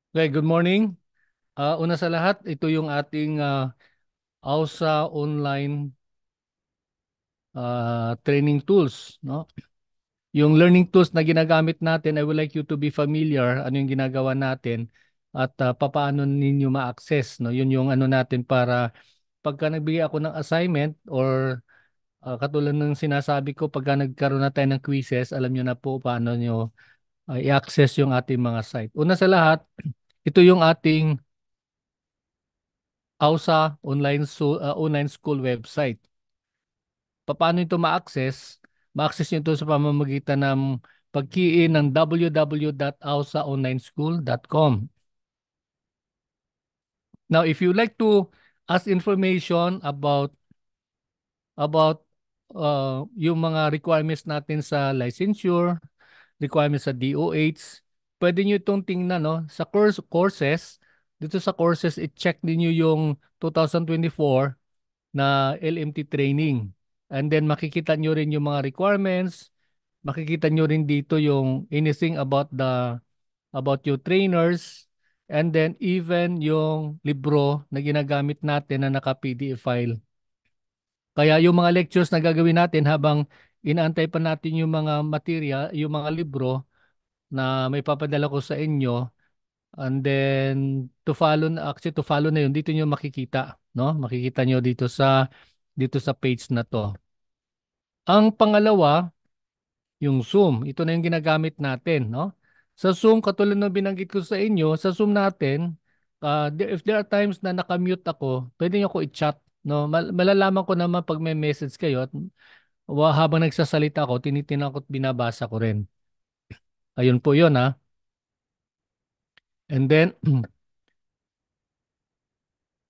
Okay, good morning. Una sa lahat, ito yung ating AUSA online training tools, no? Yung learning tools na ginagamit natin, I would like you to be familiar ano yung ginagawa natin at papaano ninyo ma-access, no? Yun yung ano natin para pagka nagbigay ako ng assignment or katulad ng sinasabi ko pagka nagkaroon na tayo ng quizzes, alam nyo na po paano nyo i-access yung ating mga site. Una sa lahat, ito yung ating AUSA online school website. Paano ito ma-access? Ma-access nyo ito sa pamamagitan ng pag-key in ng www.ausaonlineschool.com. Now, if you like to ask information about yung mga requirements natin sa licensure, requirements sa DOH, pwede nyo itong tingnan, no? Sa courses, dito sa courses, i-check niyo yung 2024 na LMT training. And then makikita nyo rin yung mga requirements, makikita nyo rin dito yung anything about your trainers, and then even yung libro na ginagamit natin na naka-PDF file. Kaya yung mga lectures na gagawin natin habang inaantay pa natin yung mga material, yung mga libro na may papadala ko sa inyo, and then to follow na yun, dito nyo makikita, no? Makikita nyo dito sa page na to. Ang pangalawa, yung Zoom. Ito na yung ginagamit natin, no? Sa Zoom, katulad ng binanggit ko sa inyo, sa Zoom natin, if there are times na nakamute ako, pwede niyo ako i-chat, no? Malalaman ko naman pag may message kayo at habang nagsasalita ako, tinitingnan ko at binabasa ko rin. Ayun po yun, ha? And then,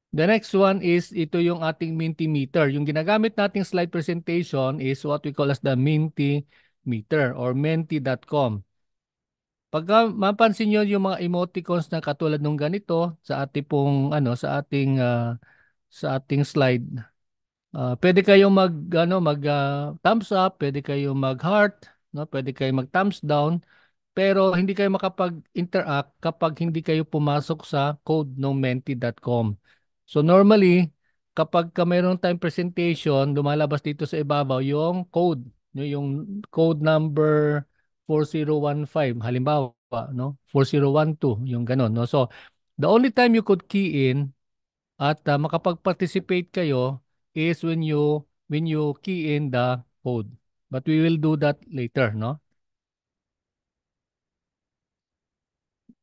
the next one is ito yung ating Mentimeter. Yung ginagamit nating slide presentation is what we call as the Mentimeter or menti.com. Pagka mapansin niyo yung mga emoticons na katulad nung ganito sa ating pong sa ating slide, pwede kayong mag thumbs up, pwede kayong mag heart, no? Pwede kayong mag thumbs down, pero hindi kayo makapag-interact kapag hindi kayo pumasok sa code ng menti.com. So normally, kapag mayroon tayong presentation, lumalabas dito sa ibabaw yung code, yung code number 4015, halimbawa, no? 4012, yung ganun, no? So the only time you could key in at makapag-participate kayo is when you key in the code. But we will do that later, no?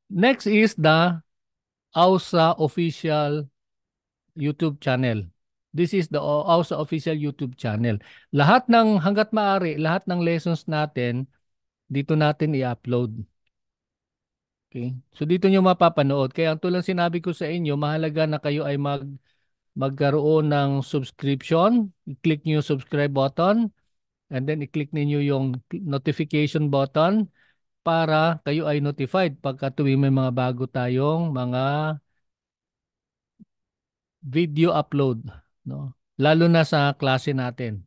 Next is the AUSA official YouTube channel. This is the AUSA official YouTube channel. Hanggat maaari, lahat ng lessons natin, dito natin i-upload. Okay? So dito nyo mapapanood. Kaya ang tulad sinabi ko sa inyo, mahalaga na kayo ay magkaroon ng subscription. I-click nyo yung subscribe button and then i-click ninyo yung notification button para kayo ay notified pagka tuwing may mga bago tayong mga video upload, no? Lalo na sa klase natin.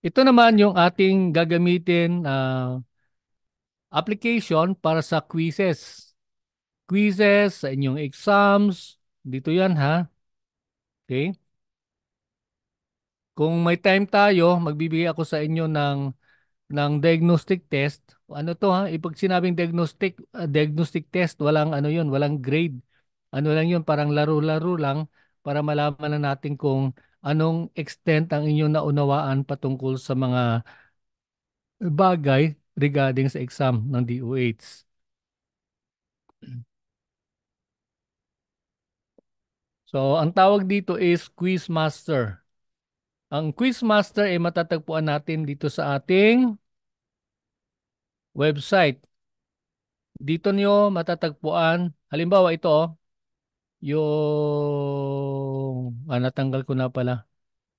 Ito naman yung ating gagamitin application para sa quizzes. Quizzes sa inyong exams. Dito yan, ha? Okay? Kung may time tayo, magbibigay ako sa inyo ng diagnostic test. Ano to, ha? Ipag sinabing diagnostic test, walang ano yun, walang grade. Ano lang yun, parang laro-laro lang para malaman na natin kung anong extent ang inyong naunawaan patungkol sa mga bagay regarding sa exam ng DOH. So, ang tawag dito is Quizmaster. Ang Quizmaster ay matatagpuan natin dito sa ating website. Dito niyo matatagpuan, halimbawa ito, natanggal ko na pala,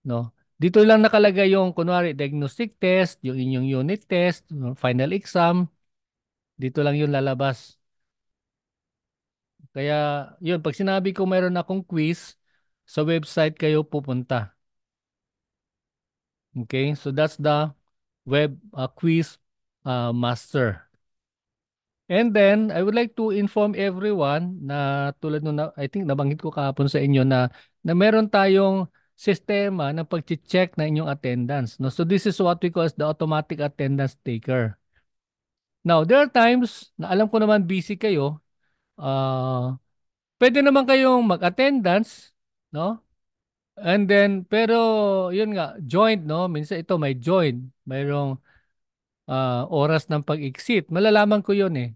no? Dito lang nakalagay yung kunwari diagnostic test, yung inyong unit test, yung final exam, dito lang yung lalabas. Kaya, yun, pag sinabi ko mayroon akong quiz, sa website kayo pupunta. Okay? So that's the web quiz master. And then, I would like to inform everyone na tulad nung I think nabanggit ko kahapon sa inyo na meron tayong sistema ng pag-check na inyong attendance. No? So this is what we call as the automatic attendance taker. Now, there are times na alam ko naman busy kayo, pwede naman kayong mag-attendance, no? And then, pero yun nga, joint, no? Minsan ito may joint, mayroong oras ng pag-exit. Malalaman ko yun eh.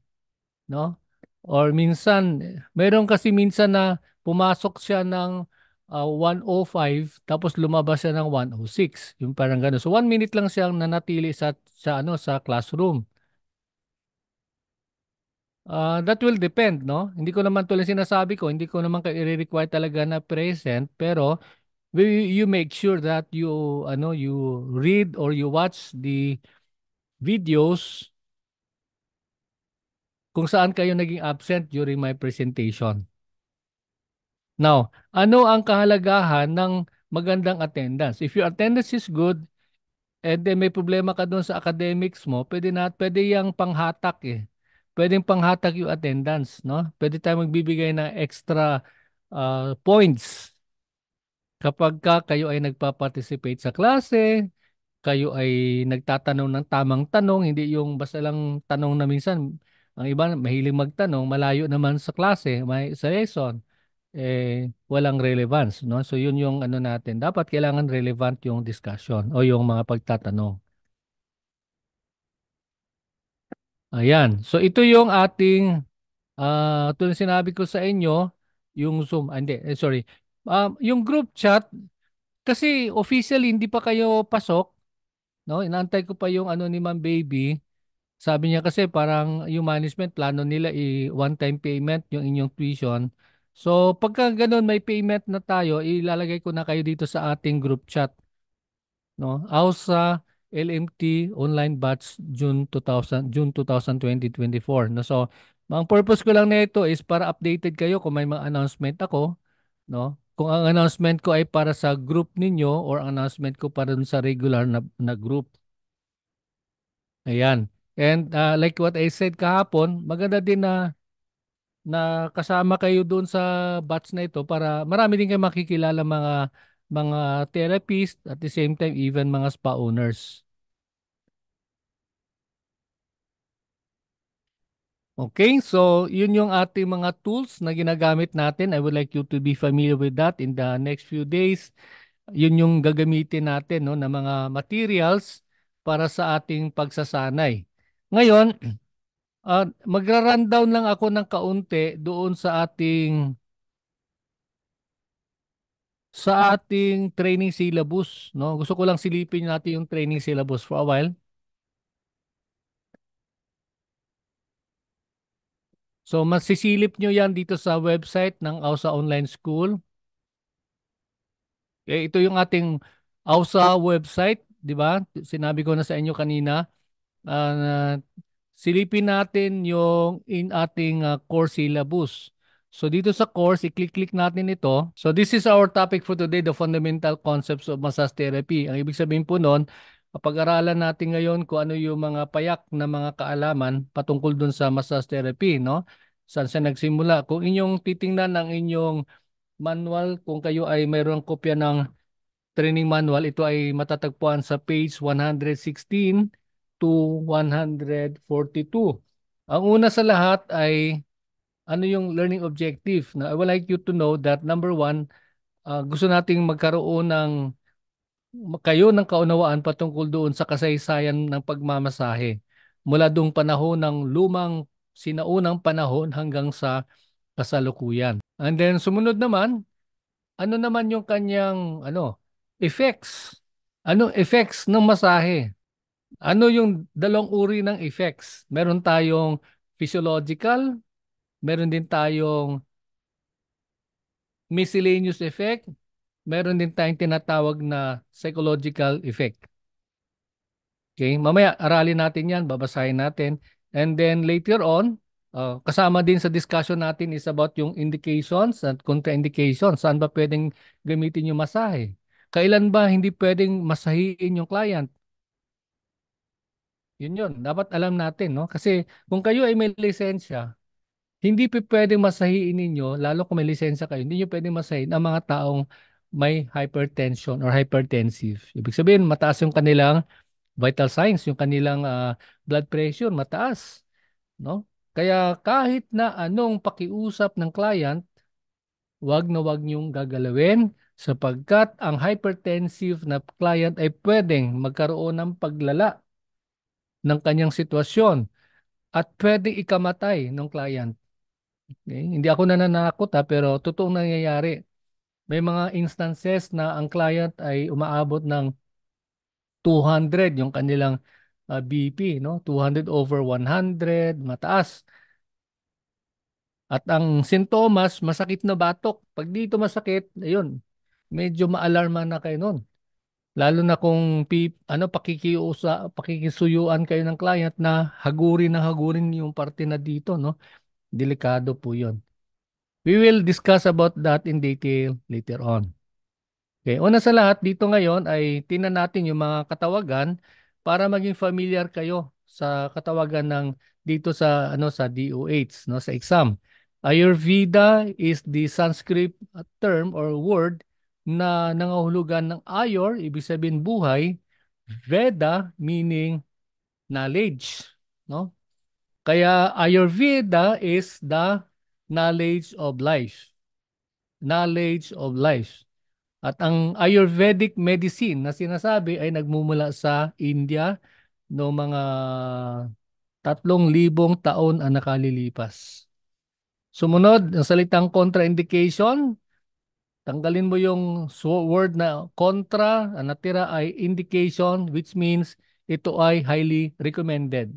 No? Or minsan, meron kasi minsan na pumasok siya ng 1:05 tapos lumabas siya ng 1:06. Yung parang gano'n. So 1 minute lang siyang nanatili sa classroom. That will depend, no? Hindi ko naman tuloy sinasabi ko, hindi ko naman kayo i-require talaga na present, pero you make sure that you read or you watch the videos kung saan kayo naging absent during my presentation. Now, ano ang kahalagahan ng magandang attendance? If your attendance is good, and then may problema ka doon sa academics mo, pwede yang panghatak eh. Pwedeng panghatak yung attendance, no? Pwede tayong magbibigay ng extra points kapag kayo ay nagpa-participate sa klase, kayo ay nagtatanong ng tamang tanong, hindi yung basta lang tanong na minsan, ang iba mahilig magtanong, malayo naman sa klase, sa lesson walang relevance, no? So yun yung ano natin. Dapat kailangan relevant yung discussion o yung mga pagtatanong. Ayan. So ito yung ating tulad ng sinabi ko sa inyo, yung Zoom, hindi, sorry. Yung group chat kasi officially hindi pa kayo pasok, no? Inaantay ko pa yung ano ni Ma'am Baby. Sabi niya kasi parang yung management plano nila one-time payment yung inyong tuition. So pagka ganun may payment na tayo, ilalagay ko na kayo dito sa ating group chat, no? AUSA LMT online batch June 2024. No? So ang purpose ko lang nito is para updated kayo kung may mga announcement ako, no? Kung ang announcement ko ay para sa group ninyo or ang announcement ko para dun sa regular na group. Ayan. And like what I said kahapon, maganda din na kasama kayo doon sa batch na ito para marami din kayo makikilala mga therapist at the same time even mga spa owners. Okay, so yun yung ating mga tools na ginagamit natin. I would like you to be familiar with that in the next few days. Yun yung gagamitin natin no, na mga materials para sa ating pagsasanay. Ngayon, magra-rundown lang ako ng kaunti doon sa ating training syllabus, no? Gusto ko lang silipin natin yung training syllabus for a while. So masisilip nyo yan dito sa website ng AUSA Online School. Ito yung ating AUSA website, di ba? Sinabi ko na sa inyo kanina. Uh, Silipin natin yung in ating course syllabus. So dito sa course, i-click-click natin ito. So this is our topic for today, the fundamental concepts of massage therapy. Ang ibig sabihin po noon, pag-aralan natin ngayon kung ano yung mga payak na mga kaalaman patungkol dun sa massage therapy, no? Saan siya nagsimula? Kung inyong titingnan ang inyong manual, kung kayo ay mayroong kopya ng training manual, ito ay matatagpuan sa page 116 to 142. Ang una sa lahat ay ano yung learning objective. Now, I would like you to know that number one, gusto nating magkaroon kayo ng kaunawaan patungkol doon sa kasaysayan ng pagmamasahe. Mula doong panahon ng sinaunang panahon hanggang sa kasalukuyan. And then sumunod naman, ano naman yung kanyang effects? Anong effects ng masahe? Ano yung dalawang uri ng effects? Meron tayong physiological, meron din tayong miscellaneous effect, meron din tayong tinatawag na psychological effect. Okay, mamaya aralin natin 'yan, babasahin natin. And then later on, kasama din sa discussion natin is about yung indications at contraindications. Saan ba pwedeng gamitin yung masahe? Kailan ba hindi pwedeng masahiin yung client? Yun. Dapat alam natin, no? Kasi kung kayo ay may lisensya, hindi pwedeng masahiin ninyo, lalo kung may lisensya kayo, hindi nyo pwedeng masahiin ang mga taong may hypertension or hypertensive. Ibig sabihin, mataas yung kanilang vital signs, yung kanilang blood pressure, mataas, no? Kaya kahit na anong pakiusap ng client, wag na wag niyong gagalawin sapagkat ang hypertensive na client ay pwedeng magkaroon ng paglala ng kanyang sitwasyon at pwedeng ikamatay ng client. Okay? Hindi ako nananakot pero totoong nangyayari. May mga instances na ang client ay umaabot ng 200 yung kanilang BP, no? 200 over 100, mataas. At ang sintomas, masakit na batok. Pag dito masakit, ayun, medyo maalarma na kayo nun. Lalo na kung pakikisuyuan kayo ng client na hagurin yung parte na dito, no? Delikado po yun. We will discuss about that in detail later on. Okay, una sa lahat, dito ngayon ay tingnan natin yung mga katawagan para maging familiar kayo sa katawagan ng dito sa DOH, no, sa exam. Ayurveda is the Sanskrit term or word na nangahulugan ng Ayor, ibig sabihin buhay, Veda meaning knowledge, no? Kaya Ayurveda is the knowledge of life. Knowledge of life. At ang Ayurvedic medicine na sinasabi ay nagmumula sa India no mga 3,000 taon ang nakalilipas. Sumunod, ang salitang contraindication, tanggalin mo yung word na contra, ang natira ay indication which means ito ay highly recommended.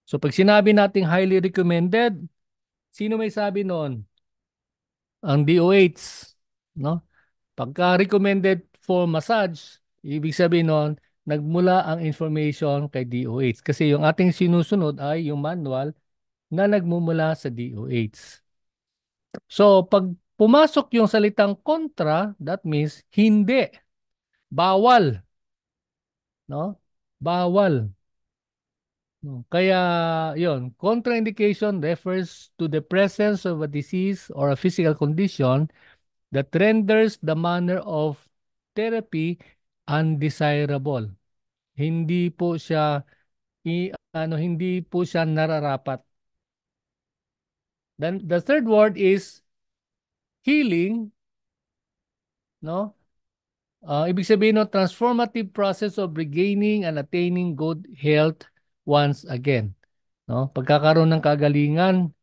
So pag sinabi nating highly recommended, sino may sabi noon? Ang DOH, no? Pagka recommended for massage, ibig sabihin nun, nagmula ang information kay DOH. Kasi yung ating sinusunod ay yung manual na nagmumula sa DOH. So, pag pumasok yung salitang kontra, that means hindi, bawal, no? Bawal. No? Kaya, yon, contraindication refers to the presence of a disease or a physical condition that renders the manner of therapy undesirable. Hindi po siya nararapat. Then the third word is healing, no? Ibig sabihin no, transformative process of regaining and attaining good health once again. No? Pagkakaroon ng kagalingan,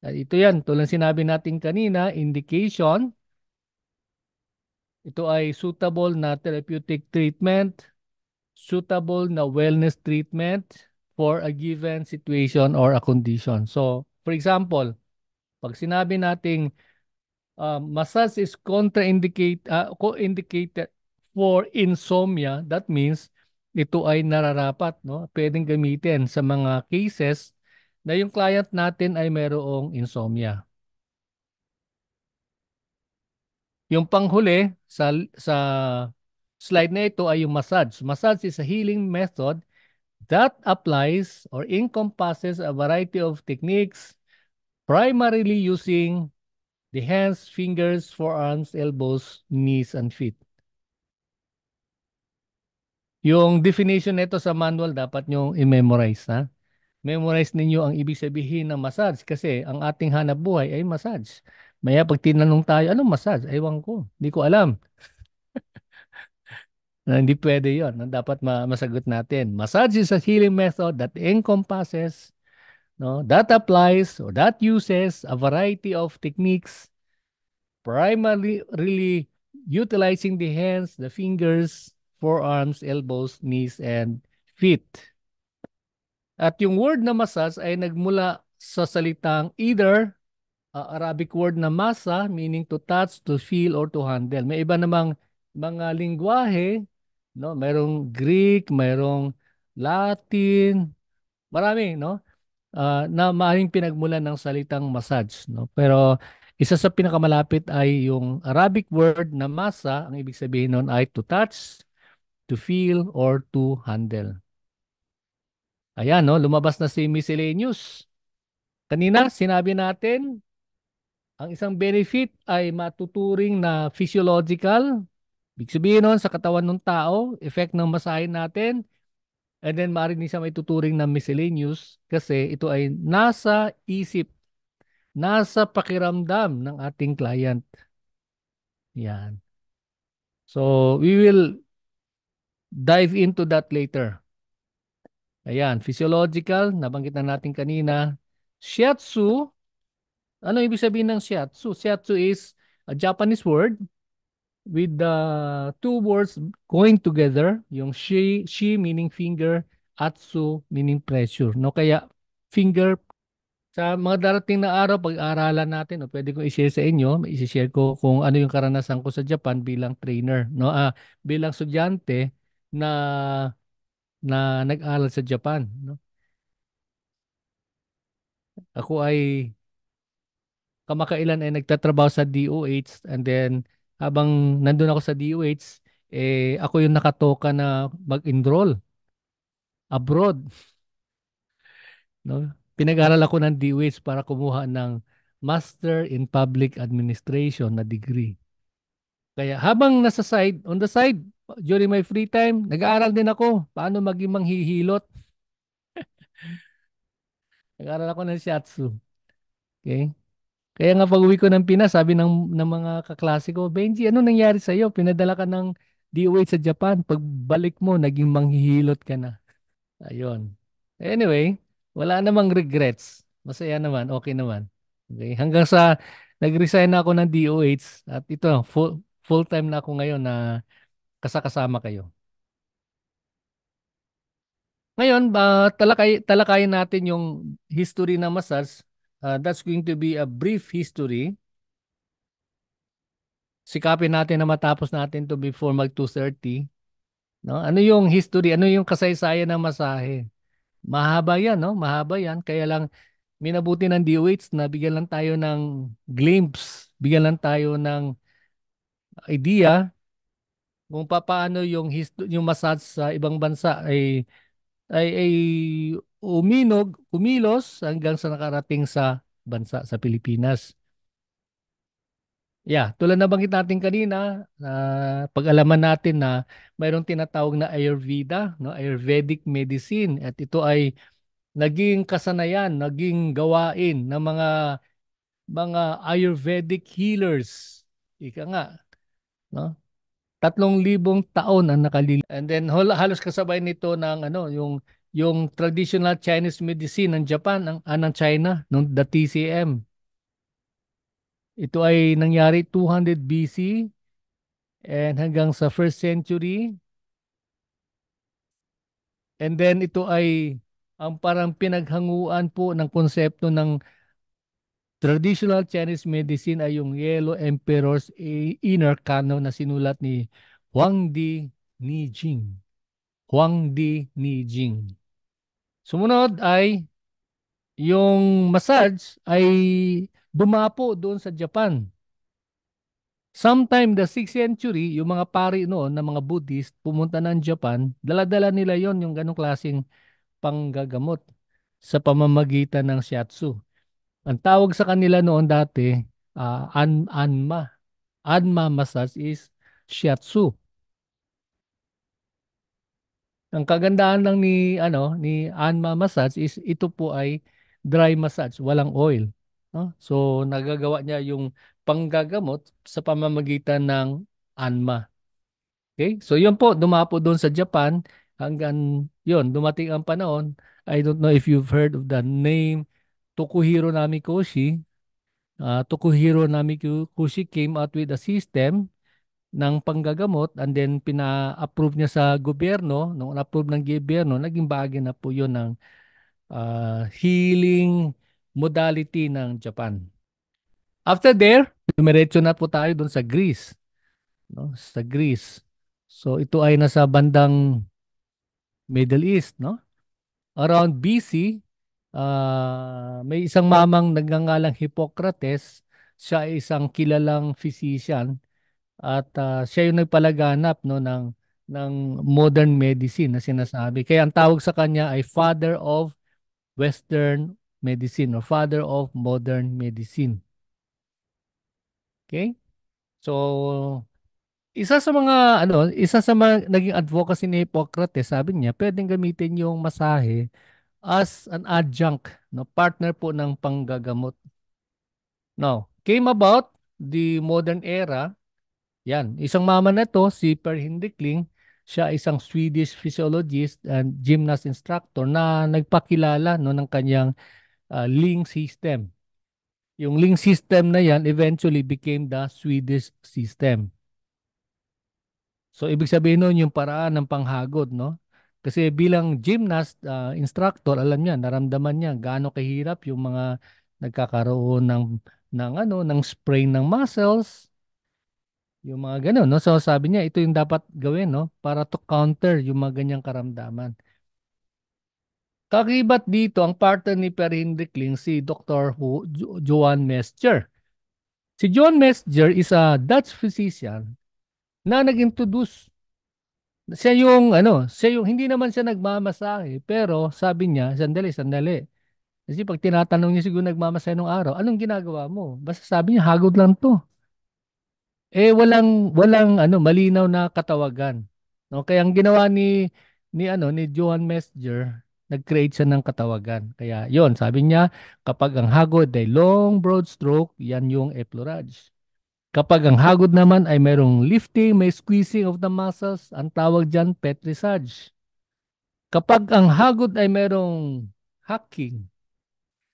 ito yan, tulad sinabi natin kanina, indication, ito ay suitable na therapeutic treatment, suitable na wellness treatment for a given situation or a condition. So, for example, pag sinabi nating massage is co-indicated for insomnia, that means ito ay nararapat, no? Pwedeng gamitin sa mga cases na yung client natin ay mayroong insomnia. Yung panghuli sa slide na ito ay yung massage. Massage is a healing method that applies or encompasses a variety of techniques, primarily using the hands, fingers, forearms, elbows, knees, and feet. Yung definition nito sa manual dapat nyo i-memorize, ha? Memorize ninyo ang ibig sabihin ng massage kasi ang ating hanap buhay ay massage. Maya pag tinanong tayo, anong massage? Ewan ko, hindi ko alam. Hindi pwede yon. Dapat masagot natin. Massage is a healing method that encompasses, no, that applies or that uses a variety of techniques, primarily really utilizing the hands, the fingers, forearms, elbows, knees, and feet. At yung word na massage ay nagmula sa salitang either Arabic word na masa, meaning to touch, to feel, or to handle. May iba namang mga lingwahe, no? Mayroong Greek, mayroong Latin, marami, no? Na maaaring pinagmulan ng salitang massage, no? Pero isa sa pinakamalapit ay yung Arabic word na masa, ang ibig sabihin nun ay to touch, to feel, or to handle. Ayan, no, lumabas na si miscellaneous. Kanina, sinabi natin, ang isang benefit ay matuturing na physiological. Ibig sabihin nun, sa katawan ng tao, effect ng masahe natin, and then maaari din siya may tuturing na miscellaneous kasi ito ay nasa isip, nasa pakiramdam ng ating client. Yan. So, we will dive into that later. Ayan, physiological, nabanggit na natin kanina. Shiatsu, ano ibig sabihin ng shiatsu? Shiatsu is a Japanese word with the two words going together, yung shi meaning finger, atsu meaning pressure. No, kaya finger sa mga darating na araw pag-aaralan natin, o pwede ko i-share sa inyo, i-share ko kung ano yung karanasan ko sa Japan bilang trainer, no? Bilang estudyante na nag-aral sa Japan, no? Ako ay kamakailan ay nagtatrabaho sa DOH, and then habang nandun ako sa DOH, ako yung nakatoka na mag-enroll abroad, no? Pinag-aral ako ng DOH para kumuha ng Master in Public Administration na degree. Kaya habang nasa side, on the side, during my free time, nag-aaral din ako paano maging manghihilot. Nag-aaral ako ng shiatsu. Okay? Kaya nga pag uwi ko ng Pinas, sabi ng mga kaklase ko, Benji, ano nangyari sa'yo? Pinadala ka ng DOH sa Japan. Pagbalik mo, naging manghihilot ka na. Ayun. Anyway, wala namang regrets. Masaya naman, okay naman. Okay? Hanggang sa nag-resign na ako ng DOH at ito, full-time na ako ngayon na kasama kayo. Ngayon, talakayin natin yung history ng massage. That's going to be a brief history. Sikapin natin na matapos natin to before mag 2:30. No? Ano yung history? Ano yung kasaysayan ng masahe? Mahaba yan, no? Mahaba yan. Kaya lang, minabuti ng DOH na bigyan lang tayo ng glimpse, bigyan lang tayo ng idea kung paano yung massage sa ibang bansa ay kumilos hanggang sa nakarating sa bansa sa Pilipinas. Yeah, tulad na banggit natin kanina, pag-alaman natin na mayroong tinatawag na Ayurveda, no, Ayurvedic medicine, at ito ay naging kasanayan, naging gawain ng mga Ayurvedic healers. Ika nga, no? 3,000 taon ang And then halos kasabay nito ng yung traditional Chinese medicine ng Japan, ng China, nung the TCM. Ito ay nangyari 200 BC and hanggang sa first century. And then ito ay ang parang pinaghanguan po ng konsepto ng traditional Chinese medicine ay yung Yellow Emperor's Inner Canon na sinulat ni Huangdi Nijing. Huangdi Nijing. Sumunod ay yung massage ay dumapo doon sa Japan. Sometime the 6th century, yung mga pari noon na mga Buddhist pumunta ng Japan, dala-dala nila yon yung ganong klaseng panggagamot sa pamamagitan ng shiatsu. Ang tawag sa kanila noon dati, anma. Anma massage is shiatsu. Ang kagandahan lang ni Anma massage is ito po ay dry massage, walang oil. No? So nagagawa niya yung panggagamot sa pamamagitan ng Anma. Okay? So yun po, dumapo doon sa Japan hanggang yun, dumating ang panahon. I don't know if you've heard of the name Tokuhiro Namikoshi. Tokuhiro Namikoshi came out with a system ng panggagamot, and then pina-approve niya sa gobyerno. Nung na-approve ng gobyerno, naging bahagi na po yun ng healing modality ng Japan. After there, dumiretso na po tayo doon sa Greece. No? Sa Greece. So ito ay nasa bandang Middle East, no? Around BC, may isang mamang nagngangalang Hippocrates. Siya ay isang kilalang physician at siya yung nagpalaganap, no, ng ng modern medicine na sinasabi. Kaya ang tawag sa kanya ay Father of Western Medicine or Father of Modern Medicine. Okay? So, isa sa mga naging advocacy ni Hippocrates, sabi niya, pwedeng gamitin yung masahe as an adjunct, no, partner po ng panggagamot. Now, came about the modern era. Yan, isang mama na to, si Per Hindikling, siya isang Swedish physiologist and gymnast instructor na nagpakilala no ng kanyang link system. Yung link system na yan eventually became the Swedish system. So ibig sabihin nun yung paraan ng panghagod, no? Kasi bilang gymnast instructor, alam niya, naramdaman niya gaano kahirap yung mga nagkakaroon ng sprain ng muscles, yung mga ganun, no? So sabi niya, ito yung dapat gawin, no? Para to counter yung mga ganyang karamdaman. Kakibat dito, ang partner ni Per Hindikling, si Dr. Johan Mesger. Si Johan Mesger is a Dutch physician na nag-introduce. Siya yung hindi naman siya nagmamasahe, pero sabi niya, sandali, sandali. Kasi pag tinatanong niya siguro nagmamasahe nung araw, anong ginagawa mo? Basta sabi niya, hagod lang to. Walang malinaw na katawagan. No, kaya ang ginawa ni Johann Mesger, nag-create siya ng katawagan. Kaya 'yon, sabi niya, kapag ang hagod ay long broad stroke, yan yung effleurage. Kapag ang hagod naman ay merong lifting, may squeezing of the muscles, ang tawag diyan petrissage. Kapag ang hagod ay merong hacking,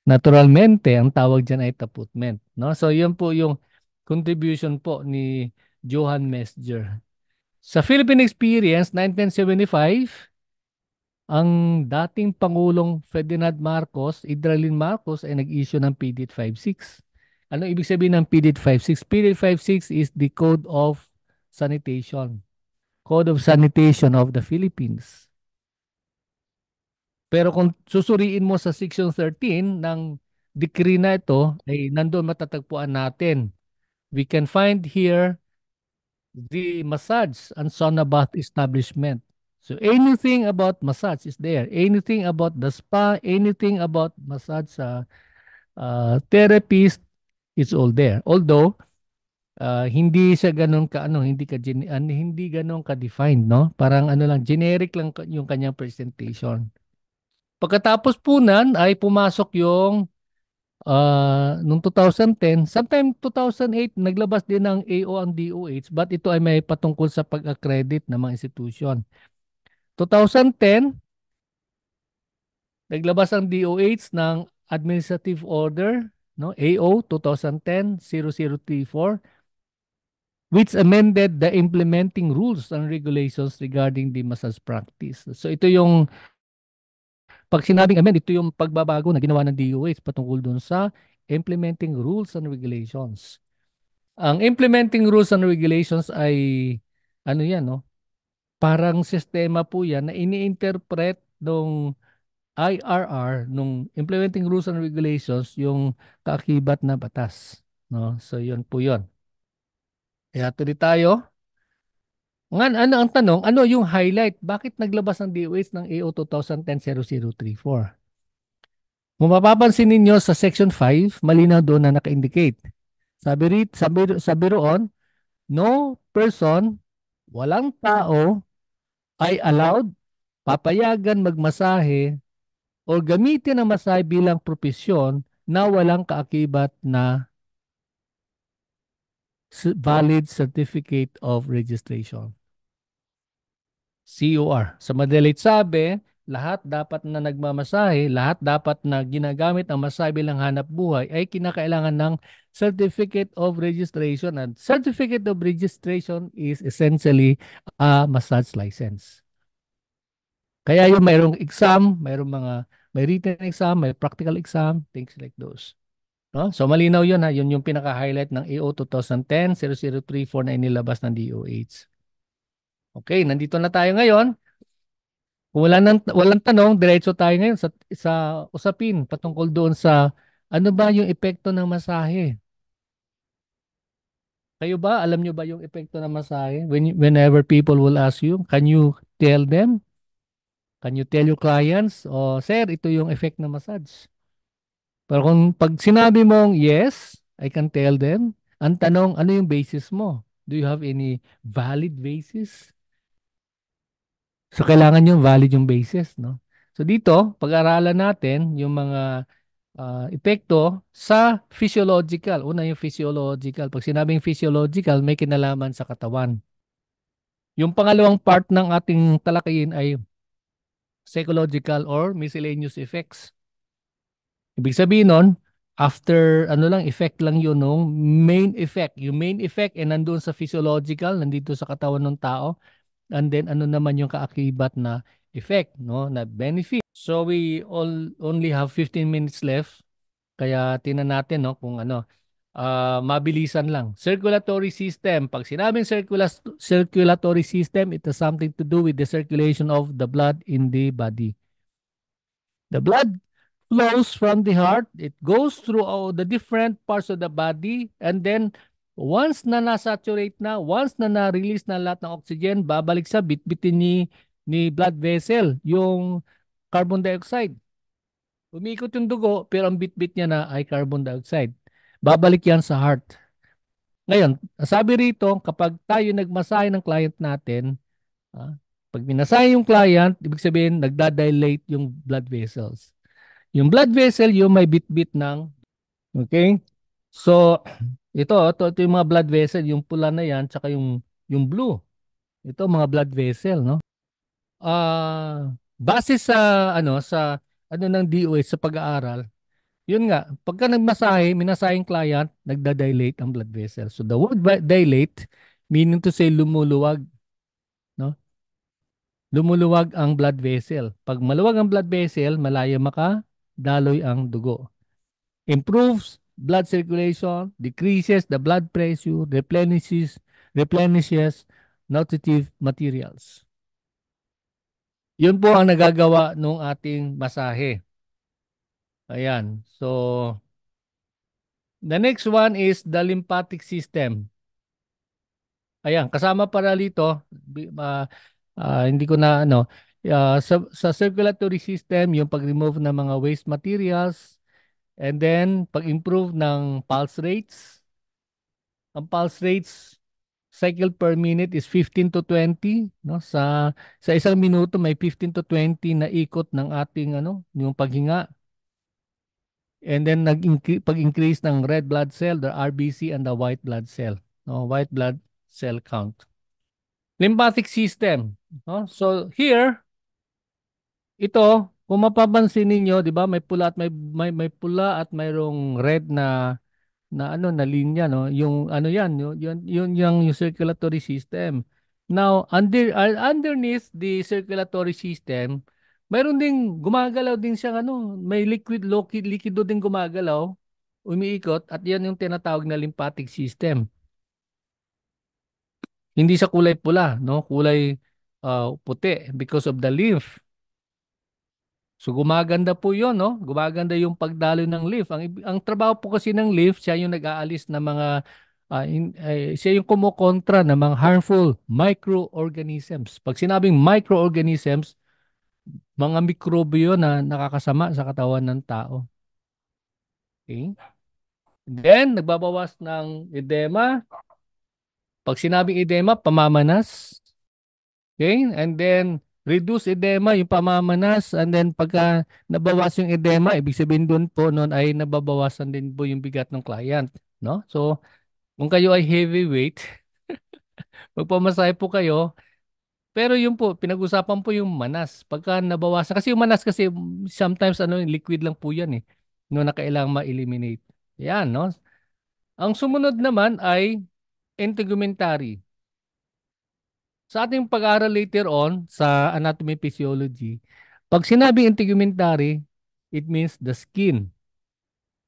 naturalmente, ang tawag diyan ay taputment, no? So 'yun po yung contribution po ni Johann Mesger. Sa Philippine Experience, 1975, ang dating Pangulong Ferdinand Marcos, Idralin Marcos, ay nag-issue ng PDET 56. Ano ibig sabihin ng PDET 56? PDET 56 is the Code of Sanitation. Code of Sanitation of the Philippines. Pero kung susuriin mo sa Section 13 ng decree na ito, ay nandun matatagpuan natin. We can find here the massage and sauna bath establishment. So anything about massage is there. Anything about the spa, anything about massage therapist, it's all there. Although hindi siya ganun hindi ganun ka defined, no? Parang lang generic lang yung kanyang presentation. Pagkatapos po nan ay pumasok yung noong 2010, sometime 2008, naglabas din ng AO ang DOH, but ito ay may patungkol sa pag-accredit ng mga institusyon. 2010, naglabas ang DOH ng Administrative Order, no, AO 2010-0034, which amended the implementing rules and regulations regarding the massage practice. So ito yung, pag sinabing amend, ito yung pagbabago na ginawa ng DOH patungkol dun sa implementing rules and regulations. Ang implementing rules and regulations ay yan, no? Parang sistema po yan na ini-interpret nung IRR, nung implementing rules and regulations, yung kaakibat na batas, no? So yun po yun. Kaya tuloy tayo. Ano ang tanong, ano yung highlight? Bakit naglabas ng DOH ng AO 2010-0034? Kung mapapansin ninyo sa Section 5, malinaw doon na naka-indicate. Sabi roon, no person, walang tao, ay allowed, papayagan magmasahe o gamitin ang masahe bilang propesyon na walang kaakibat na valid certificate of registration. COR. Sa madalit sabi, lahat dapat na nagmamasahe, lahat dapat na ginagamit ang masahe bilang hanap buhay ay kinakailangan ng Certificate of Registration. And Certificate of Registration is essentially a massage license. Kaya yung mayroong exam, may written exam, may practical exam, things like those. No? So malinaw yun ha, yun yung pinaka-highlight ng AO 2010-0034 na inilabas ng DOH. Okay, nandito na tayo ngayon. Kung walang tanong, diretso tayo ngayon sa usapin patungkol doon sa ano ba yung epekto ng masahe. Kayo ba, alam nyo ba yung epekto ng masahe? Whenever people will ask you, can you tell them? Can you tell your clients? O, sir, ito yung effect ng massage. Pero kung pag sinabi mong, yes, I can tell them, ang tanong, ano yung basis mo? Do you have any valid basis? So, kailangan yung valid yung basis, no? So, dito, pag-aralan natin yung mga epekto sa physiological. Una yung physiological. Pag sinabing physiological, may kinalaman sa katawan. Yung pangalawang part ng ating talakayin ay psychological or miscellaneous effects. Ibig sabihin nun, after ano lang, effect lang yun nung main effect. Yung main effect ay nandun sa physiological, nandito sa katawan ng tao. And then ano naman yung kaakibat na effect, no? Na benefit. So we only have 15 minutes left. Kaya tinan natin no kung ano mabilisan lang. Circulatory system. Pag sinabing circulatory system, it has something to do with the circulation of the blood in the body. The blood flows from the heart. It goes through all the different parts of the body, and then once na na-saturate na, once na na-release na lahat ng oxygen, babalik sa bitbitin ni blood vessel, yung carbon dioxide. Umikot yung dugo, pero ang bitbit niya na ay carbon dioxide. Babalik yan sa heart. Ngayon, sabi rito, kapag tayo nagmasahe ng client natin, ah, pag minasahe yung client, ibig sabihin, nagdadilate yung blood vessels. Yung blood vessel, yung may bitbit ng, okay? So, ito yung mga blood vessel, yung pula na yan, tsaka yung blue. Ito, mga blood vessel, no? Base sa ng DOH sa pag-aaral, yun nga, pagka nagmasahe, minasaheng client, nagda-dilate ang blood vessel. So the word dilate, meaning to say lumuluwag, no? Lumuluwag ang blood vessel. Pag maluwag ang blood vessel, malaya makadaloy ang dugo. Improves blood circulation, decreases the blood pressure, replenishes nutritive materials. Yun po ang nagagawa ng ating masahe. Ayan. So, the next one is the lymphatic system. Ayan, kasama para dito, hindi ko na sa circulatory system, yung pag-remove ng mga waste materials, and then pag-improve ng pulse rates. Ang pulse rates, cycle per minute is 15 to 20, no? Sa isang minuto may 15 to 20 na ikot ng ating yung paghinga. And then pag-increase ng red blood cell, the RBC and the white blood cell, no? White blood cell count. Lymphatic system, no? So here, ito, kung mapapansin ninyo, 'di ba, may pula at may pula at mayroong red na linya, no? Yung ano 'yan, yun yung circulatory system. Now, underneath the circulatory system, mayroon ding gumagalaw din siyang may likido din gumagalaw, umiikot at 'yan yung tinatawag na lymphatic system. Hindi siya kulay pula, no? Kulay puti because of the lymph. So gumaganda po 'yon, no? Gumaganda yung pagdaloy ng lymph. Ang trabaho po kasi ng lymph, siya yung nag-aalis ng mga siya yung kumokontra ng mga harmful microorganisms. Pag sinabing microorganisms, mga mikrobyo na nakakasama sa katawan ng tao. Okay? Then nagbabawas ng edema. Pag sinabing edema, pamamanas. Okay? And then, reduce edema, yung pamamanas. And then, pagka nabawas yung edema, ibig sabihin doon po noon ay nababawasan din po yung bigat ng client. No? So, kung kayo ay heavyweight, magpamasahe po kayo. Pero yun po, pinag-usapan po yung manas. Pagka nabawasan, kasi yung manas kasi sometimes liquid lang po yan eh. No, na kailangang ma-eliminate. Yan, no? Ang sumunod naman ay integumentary. Sa ating pag-aaral later on sa anatomy physiology, pag sinabing integumentary, it means the skin.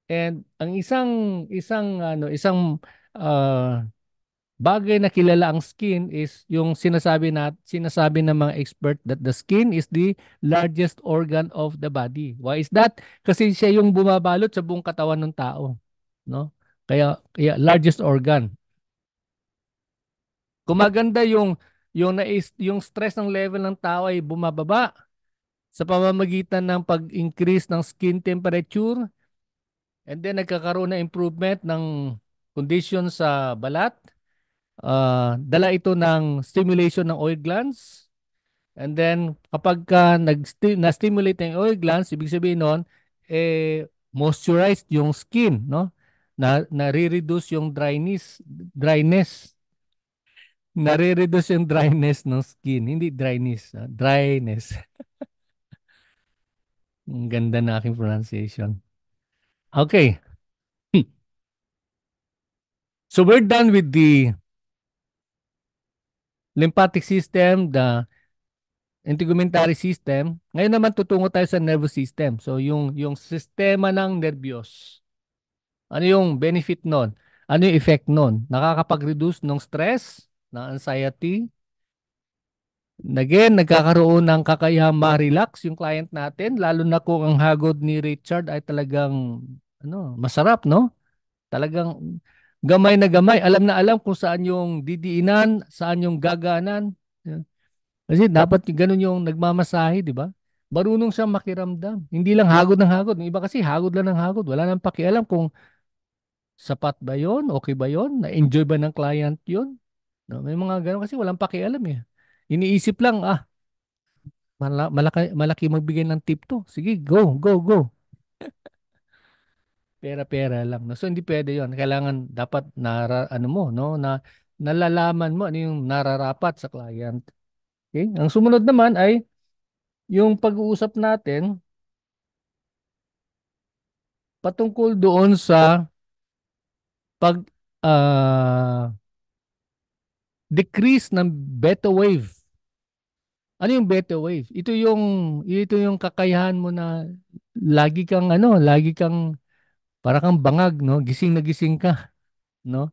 And ang isang bagay na kilala ang skin is yung sinasabi ng mga expert that the skin is the largest organ of the body. Why is that? Kasi siya yung bumabalot sa buong katawan ng tao, no? Kaya largest organ. Kumaganda yung stress ng level ng tao ay bumababa sa pamamagitan ng pag-increase ng skin temperature, and then nagkakaroon ng improvement ng condition sa balat. Dala ito ng stimulation ng oil glands. And then kapag na-stimulate ng oil glands, ibig sabihin nun, moisturized yung skin, no? Nare-reduce yung dryness. Nare-reduce yung dryness ng skin. Hindi dryness, dryness. Ang ganda na aking pronunciation. Okay. So we're done with the lymphatic system, the integumentary system. Ngayon naman tutungo tayo sa nervous system. So yung sistema ng nervyos. Ano yung benefit nun? Ano yung effect nun? Nakakapag-reduce ng stress, ng anxiety. Again, nagkakaroon ng kakayahang ma-relax yung client natin, lalo na kung ang hagod ni Richard ay talagang masarap, no? Talagang gamay na gamay. Alam na alam kung saan yung didiinan, saan yung gaganan. Kasi dapat ganun yung nagmamasahe, di ba? Marunong siyang makiramdam. Hindi lang hagod ng hagod. Yung iba kasi hagod lang ng hagod. Wala nang pakialam kung sapat ba yon, okay ba yon, na-enjoy ba ng client yon. No, may mga ganun kasi walang pakialam eh. Iniisip lang, malaki, malaki magbigay ng tip to. Sige, go, go, go. Pera-pera lang. No? So, hindi pwede yon. Kailangan dapat ano mo, no? Nalalaman mo ano yung nararapat sa client. Okay? Ang sumunod naman ay yung pag-uusap natin patungkol doon sa pag ah, decrease ng beta wave. Ano yung beta wave? Ito yung kakayahan mo na lagi kang para kang bangag, no? Gising na gising ka, no?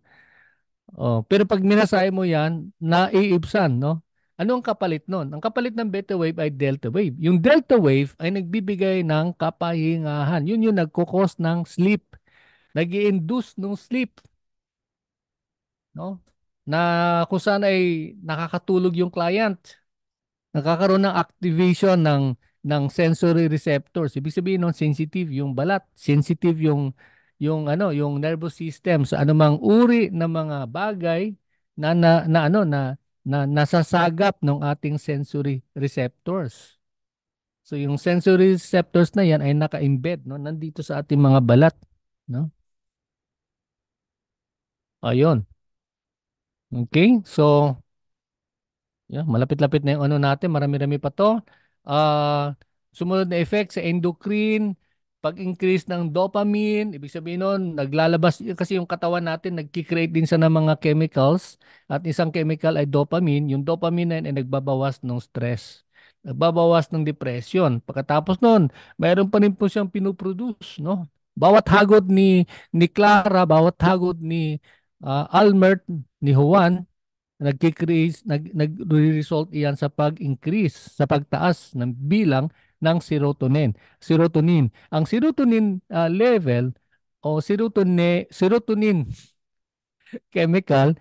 Oh, pero pag minasay mo 'yan, naiibsan, no? Ano ang kapalit nun? Ang kapalit ng beta wave ay delta wave. Yung delta wave ay nagbibigay ng kapahingahan. Yun yung nagkukos ng sleep. Nag-i-induce ng sleep, no? Na kung saan ay nakakatulog yung client. Nagkakaroon ng activation ng sensory receptors. Ibig sabihin nun, sensitive yung balat, sensitive yung nervous system sa anumang uri ng mga bagay na nasasagap ng ating sensory receptors. So yung sensory receptors na yan ay naka-embed, no, nandito sa ating mga balat, no? Ayun. Okay? So yeah, malapit-lapit na yung ano natin, marami-rami pa to. Sumunod na effect sa endocrine, pag-increase ng dopamine, ibig sabihin nun, naglalabas, kasi yung katawan natin, nagkikreate din sa ng mga chemicals, at isang chemical ay dopamine. Yung dopamine na yun ay nagbabawas ng stress, nagbabawas ng depression. Pagkatapos nun, mayroon pa rin po siyang pinoproduce, no? Bawat hagod ni Clara, bawat hagod ni Albert, ni Juan, nag-result iyan sa pag-increase, sa pagtaas ng bilang ng serotonin. Ang serotonin level o serotonin chemical,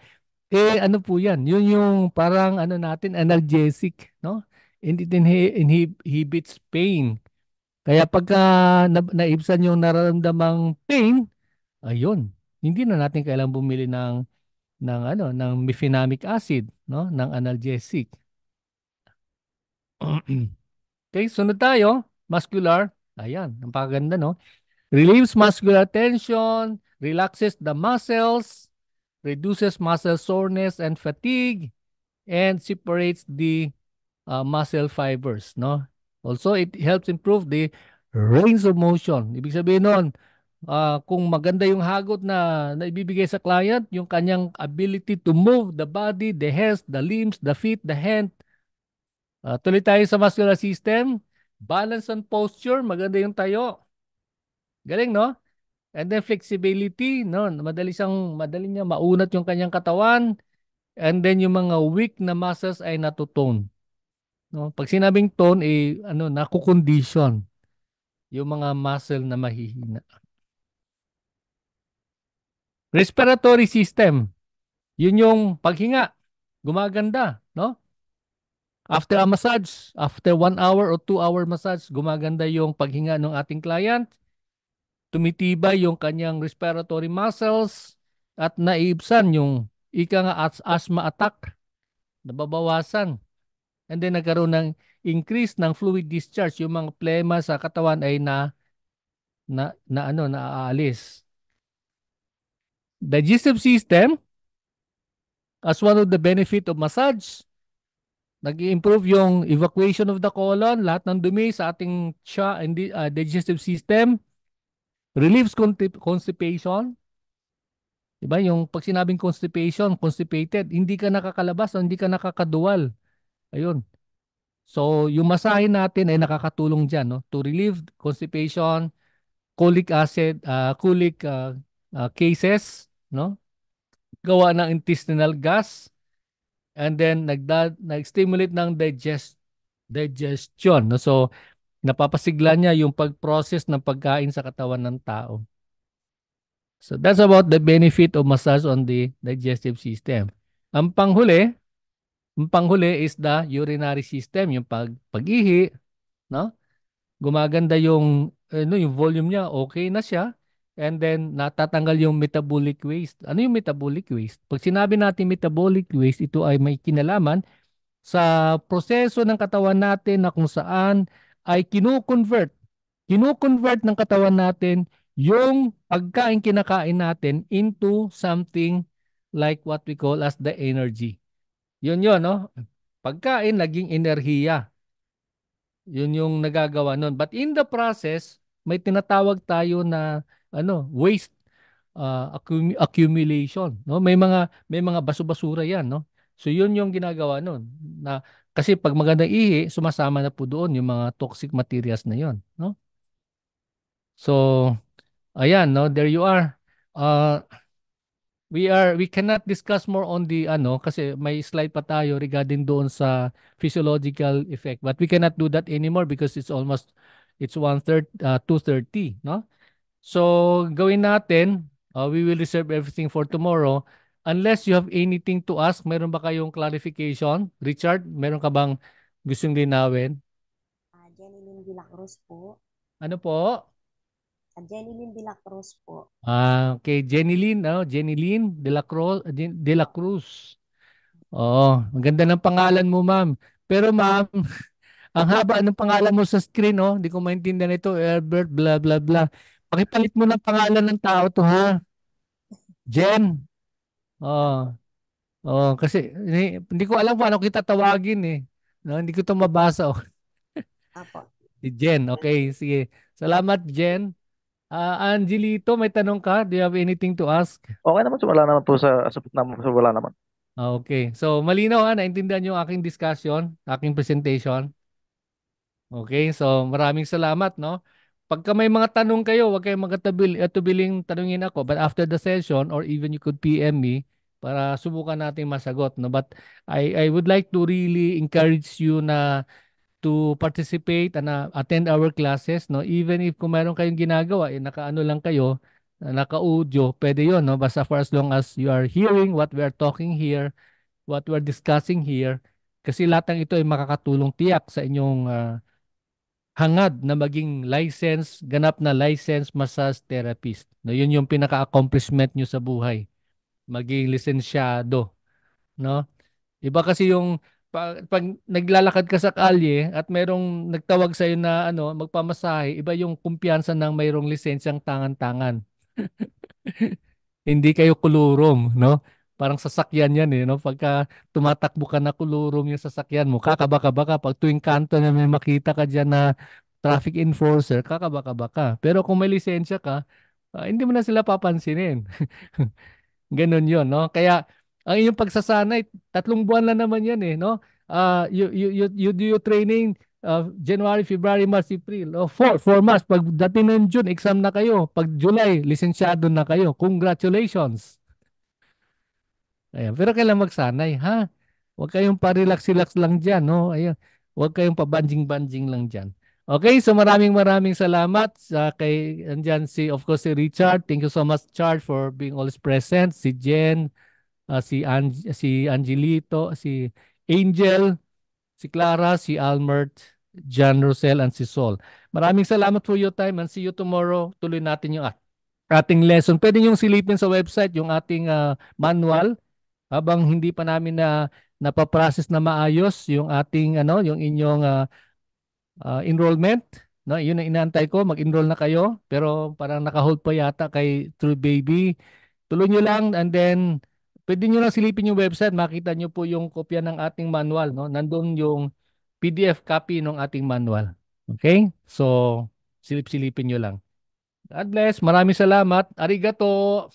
ano po yan? Yun yung parang ano natin, analgesic, no? And it inhibits pain. Kaya pagka naibsan yung nararamdamang pain, ayun, hindi na natin kailangang bumili ng mefenamic acid, no, ng analgesic. Okay, sunod tayo, muscular. Ayan, ang paganda, no? Relieves muscular tension, relaxes the muscles, reduces muscle soreness and fatigue, and separates the muscle fibers, no? Also, it helps improve the range of motion. Ibig sabihin nun, kung maganda yung hagod na ibibigay sa client, yung kanyang ability to move the body, the hands, the limbs, the feet, the hand. Tuloy tayo sa muscular system. Balance and posture, maganda yung tayo. Galing, no? And then flexibility, no? Madali niya maunat yung kanyang katawan. And then yung mga weak na muscles ay natutone. No? Pag sinabing tone, nakukondition yung mga muscle na mahihina. Respiratory system, yun yung paghinga. gumaganda, no? After a massage, after 1 hour o 2 hour massage, gumaganda yung paghinga ng ating client, tumitibay yung kanyang respiratory muscles, at naiibsan yung ika nga asthma attack, nababawasan. And then nagkaroon ng increase ng fluid discharge, yung mga plema sa katawan ay naaalis. Digestive system, as one of the benefit of massage, nag-improve yung evacuation of the colon, lahat ng dumi sa ating digestive system, relieves constipation. Diba? Yung pag sinabing constipation, constipated, hindi ka nakakalabas o hindi ka nakakaduwal. Ayun. So, yung masahe natin ay nakakatulong dyan, no? To relieve constipation, colic cases, no? Gawa ng intestinal gas, and then nag-stimulate ng digestion, no? So, napapasigla niya yung pag-process ng pagkain sa katawan ng tao. So that's about the benefit of massage on the digestive system. Ang panghuli, ang panghuli is the urinary system, yung pag-ihi, no? Gumaganda yung yung volume niya, okay na siya. And then natatanggal yung metabolic waste. Ano yung metabolic waste? Pag sinabi natin metabolic waste, ito ay may kinalaman sa proseso ng katawan natin na kung saan ay kinu-convert ng katawan natin yung pagkain kinakain natin into something like what we call as the energy. Yun, no? Pagkain naging enerhiya. Yun yung nagagawa nun. But in the process, may tinatawag tayo na waste accumulation, no? May mga baso-basura 'yan, no? So yun yung ginagawa nun. Na kasi pag magandang ihi, sumasama na po doon yung mga toxic materials na 'yon, no? So ayan, no, there you are. Uh, we cannot discuss more on the kasi may slide pa tayo regarding doon sa physiological effect. But we cannot do that anymore because it's 1:30, 2:30, no? So, gawin natin, we will reserve everything for tomorrow. Unless you have anything to ask, meron ba kayong clarification? Richard, meron ka bang gustong linawin? Jenny Lynn de la Cruz po. Ano po? Jenny Lynn de la Cruz po. Okay, Jenny Lynn, Jenny Lynn de la Cruz. Oo, ang ganda ng pangalan mo, ma'am. Pero ma'am, ang haba ng pangalan mo sa screen, oh. Hindi ko maintindihan ito, Herbert, blah, blah, blah. Pakipalit mo ng pangalan ng tao to, ha? Jen. Oh. Apo. Oh, kasi hindi ko alam paano kita tawagin eh. No, hindi ko 'to mabasa. Oh. Apo. Si Jen. Okay, sige. Salamat, Jen. Angelito, may tanong ka? Do you have anything to ask? Okay naman, so wala naman po so wala naman. Okay. So, malinaw naintindihan yung aking discussion, aking presentation. Okay, so maraming salamat, no? Pagka may mga tanong kayo, huwag kayong magatubiling tanungin ako. But after the session, or even you could PM me para subukan natin masagot, no? But I would like to really encourage you na to participate and attend our classes, no? Even if kung meron kayong ginagawa, nakaano lang kayo, naka-audio, pwede yon, no? Basta for as long as you are hearing what we are talking here, what we are discussing here, kasi lahat ng ito ay makakatulong tiyak sa inyong hangad na maging ganap na license massage therapist. No, yun yung pinaka-accomplishment nyo sa buhay. Maging lisensyado, no? Iba kasi yung pag naglalakad ka sa kalye at merong nagtawag sa na magpamasahe, iba yung kumpiyansa ng mayroong lisensyang tangan-tangan. Hindi kayo kulurom, no? Parang sasakyan yan eh, no? Pagka tumatakbo ka na kulurom yung sasakyan mo, kakabaka-baka. Pag tuwing kanto na may makita ka dyan na traffic enforcer, kakabaka-baka. Pero kung may lisensya ka, hindi mo na sila papansinin. Ganun yun, no? Kaya, ang iyong pagsasanay, 3 buwan lang naman yan eh, no? You do your training January, February, March, April. O, 4 months. Pag dating ng June, exam na kayo. Pag July, lisensyado na kayo. Congratulations. Ayan. Pero kailan magsanay, ha? Huwag kayong pa-relax-relax lang dyan, no? Ayan. Huwag kayong pa-banjing-banjing lang dyan. Okay, so maraming salamat sa andyan of course, si Richard. Thank you so much, Chard, for being always present. Si Jen, si Angelito, si Angel, si Clara, si Almert, John Rosel, and si Sol. Maraming salamat for your time and see you tomorrow. Tuloy natin yung ating lesson. Pwede niyong silipin sa website yung ating manual habang hindi pa namin napaprocess na maayos yung ating yung inyong enrollment. No, yun ang inaantay ko, mag-enroll na kayo pero parang naka-hold pa yata kay True Baby. Tuloy nyo lang and then pwede nyo lang silipin yung website, makita nyo po yung kopya ng ating manual, no? Nandun yung PDF copy ng ating manual. Okay? So, silip-silipin nyo lang. God bless. Maraming salamat. Arigato.